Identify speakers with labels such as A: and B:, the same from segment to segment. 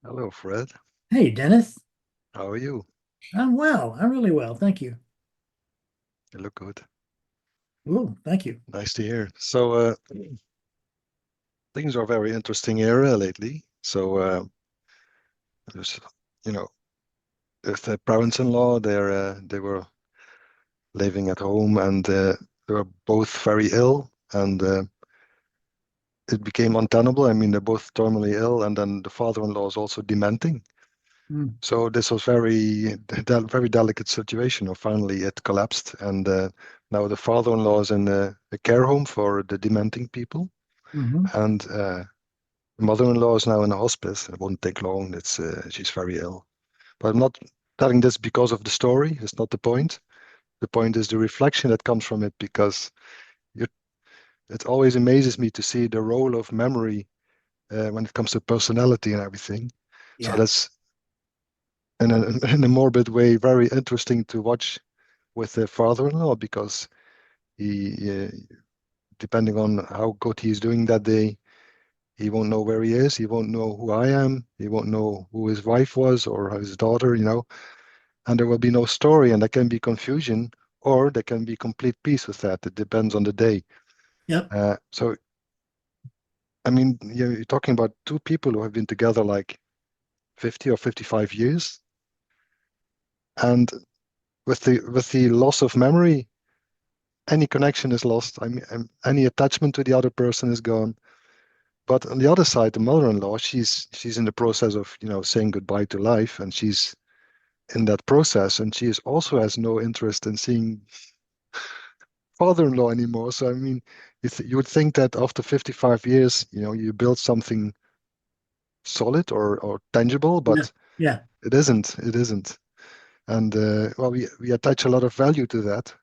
A: Hello, Fred.
B: Hey, Dennis.
A: How are you?
B: I'm well. I'm really well. Thank you.
A: You look good.
B: Oh, thank you.
A: Nice to hear. So, things are very interesting here lately. There's, you know, with the parents-in-law, they were living at home, and they were both very ill, and it became untenable. I mean, they're both terminally ill, and then the father-in-law is also dementing.
B: Mm,
A: So this was very delicate situation. Or finally, it collapsed, and now the father-in-law is in a care home for the dementing people.
B: hmm
A: And mother-in-law is now in a hospice. It won't take long. It's she's very ill. But I'm not telling this because of the story. It's not the point. The point is the reflection that comes from it, because you, it always amazes me to see the role of memory when it comes to personality and everything. So
B: Yeah.
A: that's in a in a morbid way very interesting to watch with the father-in-law, because he depending on how good he's doing that day, he won't know where he is. He won't know who I am. He won't know who his wife was or his daughter. And there will be no story, and there can be confusion, or there can be complete peace with that. It depends on the day.
B: Yep.
A: So, I mean, you're talking about two people who have been together like 50 or 55 years, and with the loss of memory, any connection is lost. I mean, any attachment to the other person is gone. But on the other side, the mother-in-law, she's in the process of, saying goodbye to life, and she's in that process, and she is also has no interest in seeing father-in-law anymore. So I mean, you would think that after 55 years, you build something solid or tangible,
B: Yeah.
A: but
B: Yeah.
A: it isn't. It isn't. And well, we attach a lot of value to that,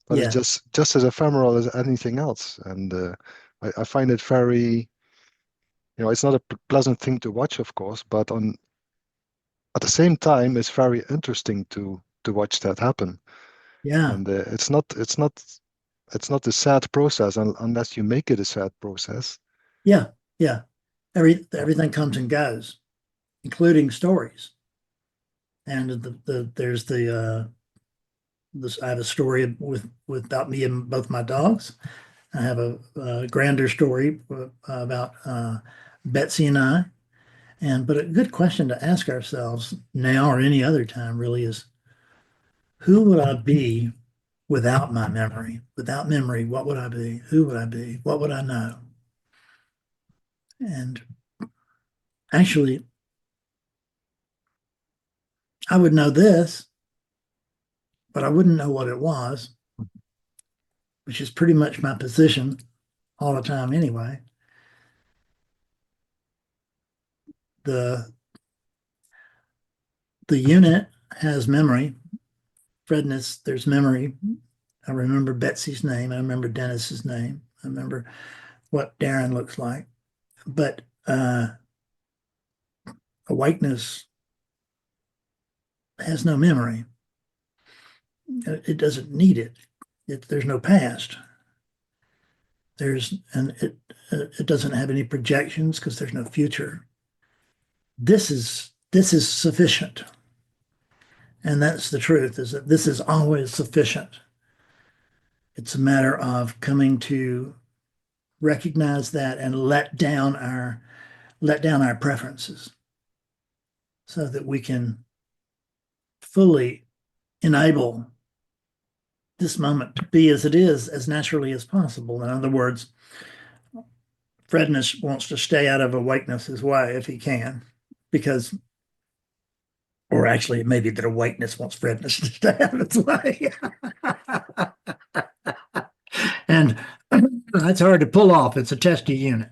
A: but it's
B: Yeah.
A: just as ephemeral as anything else. And I find it very, it's not a pleasant thing to watch, of course, but on at the same time, it's very interesting to watch that happen.
B: Yeah.
A: And it's not a sad process unless you make it a sad process.
B: Yeah. Yeah. Everything comes and goes, including stories. And there's this I have a story with about me and both my dogs. I have a grander story about Betsy and I. But a good question to ask ourselves now or any other time really is, who would I be without my memory? Without memory, what would I be? Who would I be? What would I know? And actually, I would know this, but I wouldn't know what it was, which is pretty much my position all the time anyway. The the unit has memory. Fredness, there's memory. I remember Betsy's name. I remember Dennis's name. I remember what Darren looks like. But awakeness has no memory. It doesn't need it. There's no past. It doesn't have any projections because there's no future. This is sufficient, and that's the truth. Is that this is always sufficient. It's a matter of coming to recognize that and let down our preferences so that we can fully enable this moment to be as it is, as naturally as possible. In other words, Fredness wants to stay out of awakeness's way if he can, because, or actually, it may be that awakeness wants Fredness to stay out of its way. And that's hard to pull off. It's a testy unit.